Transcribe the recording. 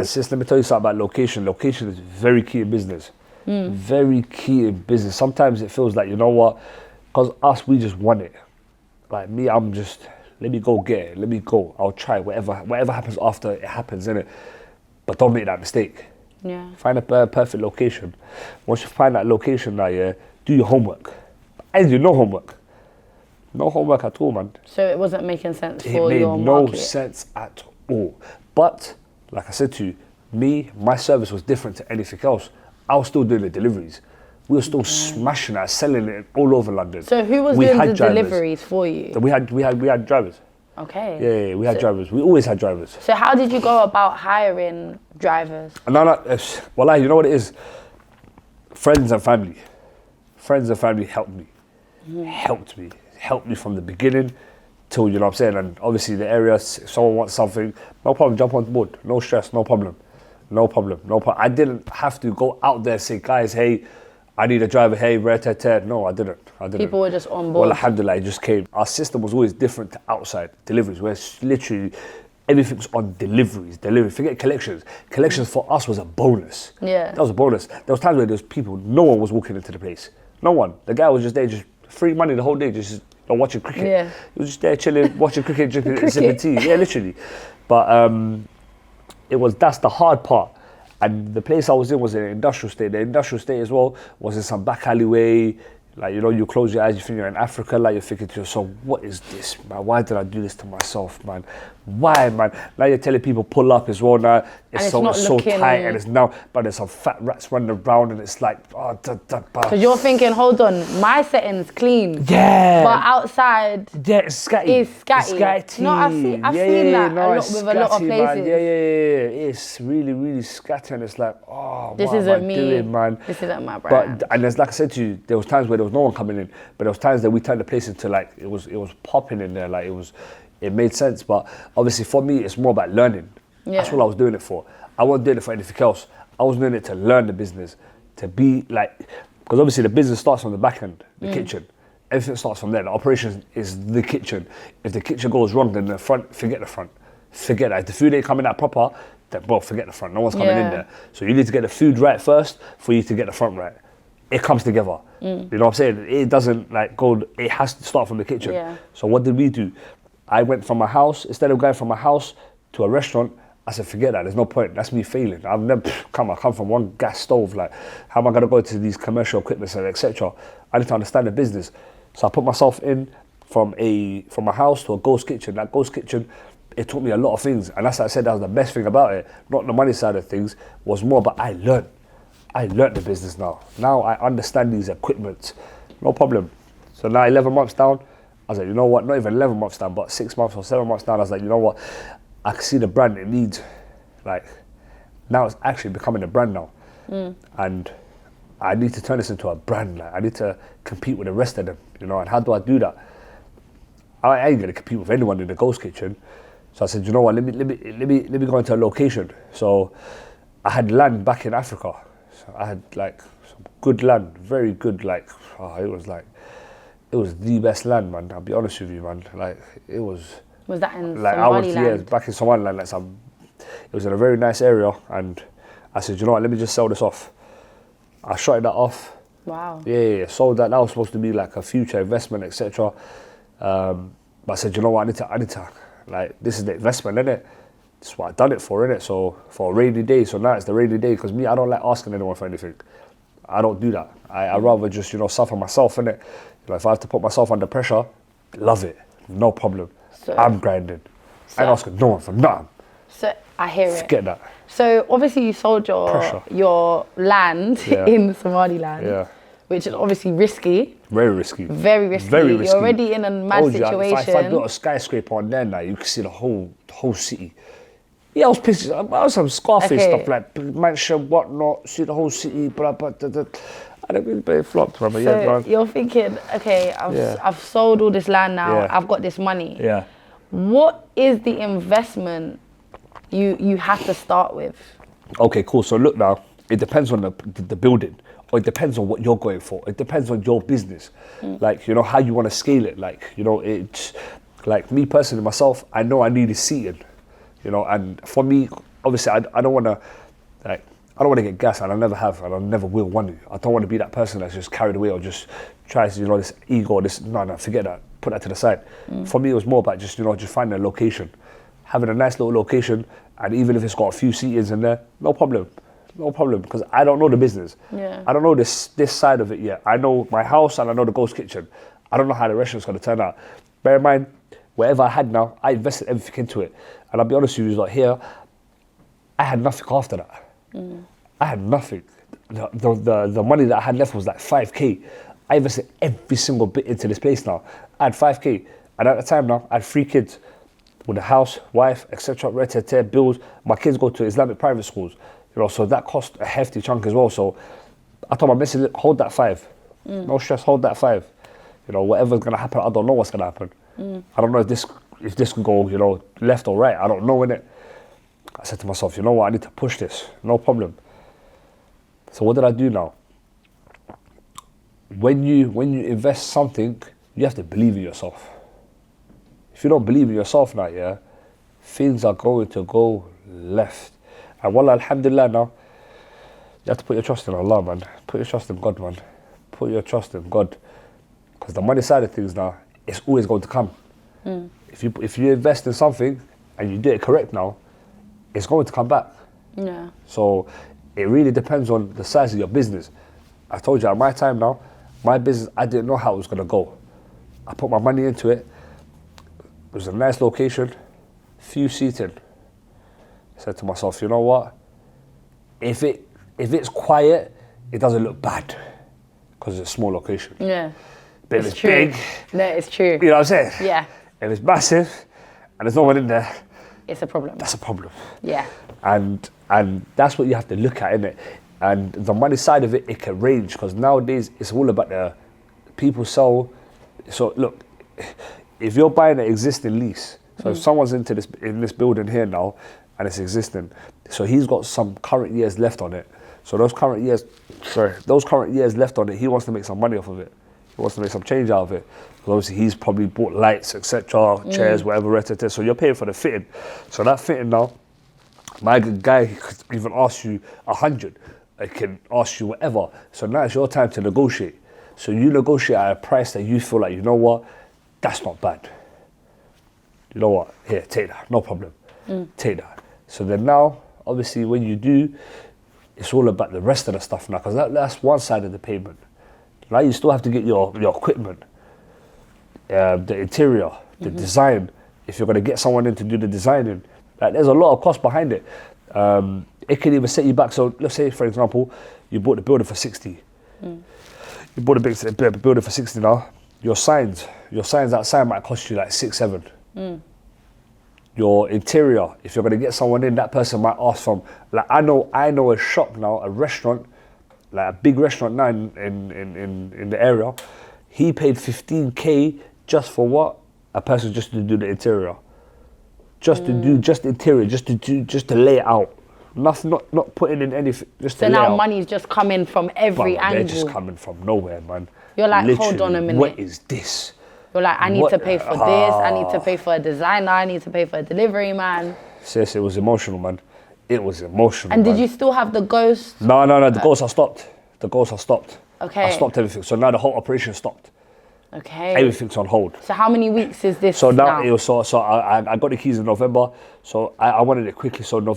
Sis, let me tell you something about location. Location is very key in business. Very key in business. Sometimes it feels like, you know what, because us, we just want it. Like me, I'm just, let me go get it. Let me go. I'll try whatever happens after it happens, innit? But don't make that mistake. Yeah. Find a perfect location. Once you find that location now, yeah, do your homework. And do no homework. No homework at all, man. So it wasn't making sense It for made your no market. sense at all. But, like I said to you, my service was different to anything else. I was still doing the deliveries. We were still smashing it, selling it all over London. So who was We doing had the drivers. deliveries for you? We had drivers. Okay. Yeah, we had drivers. We always had drivers. So how did you go about hiring drivers? No, well, you know what it is? Friends and family. Friends and family helped me. Helped me from the beginning till, you know what I'm saying? And obviously the area, if someone wants something, no problem, jump on board. No stress, no problem. I didn't have to go out there and say, guys, hey, I need a driver, hey, rat-tat-tat. No, I didn't. People were just on board. Well, alhamdulillah, it just came. Our system was always different to outside deliveries, where it's literally everything's on deliveries. Forget collections. Collections for us was a bonus. Yeah. That was a bonus. There was times where there was people, no one was walking into the place. No one. The guy was just there, just free money the whole day, just watching cricket. Yeah. He was just there chilling, watching cricket, drinking sipping tea. Yeah, literally. But that's the hard part. And the place I was in was in an industrial state. The industrial state as well was in some back alleyway. Like, you know, you close your eyes, you think you're in Africa, like you're thinking to yourself, what is this, man? Why did I do this to myself, man? Why, man? Now you're telling people pull up as well now. It's so tight and it's now, but there's some fat rats running around and it's like, Because you're thinking, hold on, my setting's clean. Yeah. But outside, yeah, it's scatty. It's scatty. No, I've seen that a lot with a lot of places. Man. Yeah. It's really, really scatty and it's like, oh, this what isn't am I me. doing, man? This isn't my brand. And there's, like I said to you, there was times where there was no one coming in, but there was times that we turned the place into like, it was popping in there, like it made sense. But obviously for me, it's more about learning. Yeah. That's what I was doing it for. I wasn't doing it for anything else. I was doing it to learn the business, to be like, because obviously the business starts from the back end, the kitchen. Everything starts from there. The operation is the kitchen. If the kitchen goes wrong, then the front, forget the front. Forget that. If the food ain't coming out proper, then forget the front. No one's coming in there. So you need to get the food right first for you to get the front right. It comes together. You know what I'm saying? It doesn't like go, it has to start from the kitchen. Yeah. So what did we do? I went from my house, instead of going from my house to a restaurant, I said, forget that, there's no point, that's me failing. I come from one gas stove, like, how am I gonna go to these commercial equipments and etc.? I need to understand the business. So I put myself in from my house to a ghost kitchen. That ghost kitchen, it taught me a lot of things. And that's what I said, that was the best thing about it. Not the money side of things, was more, but I learned the business now. Now I understand these equipments, no problem. So now 11 months down, I was like, you know what, not even 11 months down, but 6 months or 7 months down, I was like, you know what, I can see the brand it needs. Like, now it's actually becoming a brand now. And I need to turn this into a brand. Like, I need to compete with the rest of them, you know, and how do I do that? I ain't gonna compete with anyone in the ghost kitchen. So I said, you know what, let me go into a location. So I had land back in Africa. So I had like some good land, very good, like, it was the best land, man. I'll be honest with you, man. Like, it was. Was that in like Somaliland? back in Somaliland. Like it was in a very nice area, and I said, you know what? Let me just sell this off. I shot that off. Wow. Yeah. Sold that. That was supposed to be like a future investment, etc. But I said, you know what? I need to. Like, this is the investment, innit? This is what I done it for, innit? So for a rainy day. So now it's the rainy day because I don't like asking anyone for anything. I don't do that. I rather just, suffer myself, innit? If I have to put myself under pressure, love it, no problem. So, I'm grinding. I ain't asking no one for nothing. So I hear it. Forget that. So obviously you sold your land in Somaliland, which is obviously risky. Very risky. Very risky. Very risky. You're already in a mad situation. If I built a skyscraper on there now, you can see the whole city. Yeah, I was pissed. I was some Scarface stuff like mansion, whatnot, see the whole city, blah. I don't really, but it flopped, brother. So you're thinking, okay, I've sold all this land now. I've got this money. Yeah. What is the investment you have to start with? Okay, cool. So look now, it depends on the building, or it depends on what you're going for. It depends on your business, like how you want to scale it. Like it's like me personally, myself, I know I needed seating, and for me, obviously I don't want to, like, I don't want to get gas, and I never have, and I never will want to. I don't want to be that person that's just carried away or just tries, you know, this ego, this, no, forget that, put that to the side. For me, it was more about just, you know, just finding a location, having a nice little location, and even if it's got a few seatings in there, no problem, because I don't know the business. Yeah. I don't know this side of it yet. I know my house and I know the ghost kitchen. I don't know how the restaurant's going to turn out. Bear in mind, whatever I had now, I invested everything into it. And I'll be honest with you, like here, I had nothing after that. I had nothing. The money that I had left was like 5K. I invested every single bit into this place now. I had 5K. And at the time now, I had 3 kids with a house, wife, etc., bills. My kids go to Islamic private schools, you know, so that cost a hefty chunk as well. So I told my missus, hold that 5. No stress, hold that 5. You know, whatever's gonna happen, I don't know what's gonna happen. I don't know if this could go, you know, left or right. I don't know, innit? I said to myself, you know what, I need to push this, no problem. So what did I do now? When you invest something, you have to believe in yourself. If you don't believe in yourself now, yeah, things are going to go left. And wallah, alhamdulillah now, you have to put your trust in Allah, man. Put your trust in God, man. Put your trust in God. Because the money side of things now, it's always going to come. If you invest in something and you do it correct now, it's going to come back. Yeah. So it really depends on the size of your business. I told you at my time now, my business, I didn't know how it was going to go. I put my money into it. It was a nice location, few seating. I said to myself, you know what? If it's quiet, it doesn't look bad because it's a small location. Yeah. But if it's big, no, it's true. You know what I'm saying? Yeah. If it's massive and there's no one in there, it's a problem. That's a problem. Yeah. And that's what you have to look at, innit? And the money side of it, it can range because nowadays it's all about the people sell. So look, if you're buying an existing lease, so if someone's in this building here now and it's existing, so he's got some current years left on it. So those current years left on it, he wants to make some money off of it. He wants to make some change out of it. Because obviously he's probably bought lights, etc., chairs, whatever, so you're paying for the fitting. So that fitting now, my guy could even ask you 100. I can ask you whatever. So now it's your time to negotiate. So you negotiate at a price that you feel like, you know what, that's not bad. You know what, here, take that, no problem. Take that. So then now, obviously when you do, it's all about the rest of the stuff now, because that's one side of the payment. Now you still have to get your equipment, the interior, the design. If you're going to get someone in to do the designing, like, there's a lot of cost behind it. It can even set you back. So let's say, for example, you bought the building for 60. You bought a big building for 60 now. Your signs outside might cost you like 6, 7. Your interior, if you're going to get someone in, that person might ask from, like, I know a shop now, a restaurant, like a big restaurant now in the area. He paid 15K just for what? A person just to do the interior. Just to do interior, just to lay it out. Nothing, not putting in anything, just to lay out. So now money's just coming from every angle. They're just coming from nowhere, man. You're like, literally, hold on a minute. What is this? You're like, I need to pay for this, I need to pay for a designer, I need to pay for a delivery man. Sis, it was emotional, man. It was emotional, And man. did you still have the ghost? No, the ghosts are stopped. The ghosts are stopped. Okay. I stopped everything. So now the whole operation stopped. Okay. Everything's on hold. So how many weeks is this So now, now? it was, so I got the keys in November. So I wanted it quickly. So November.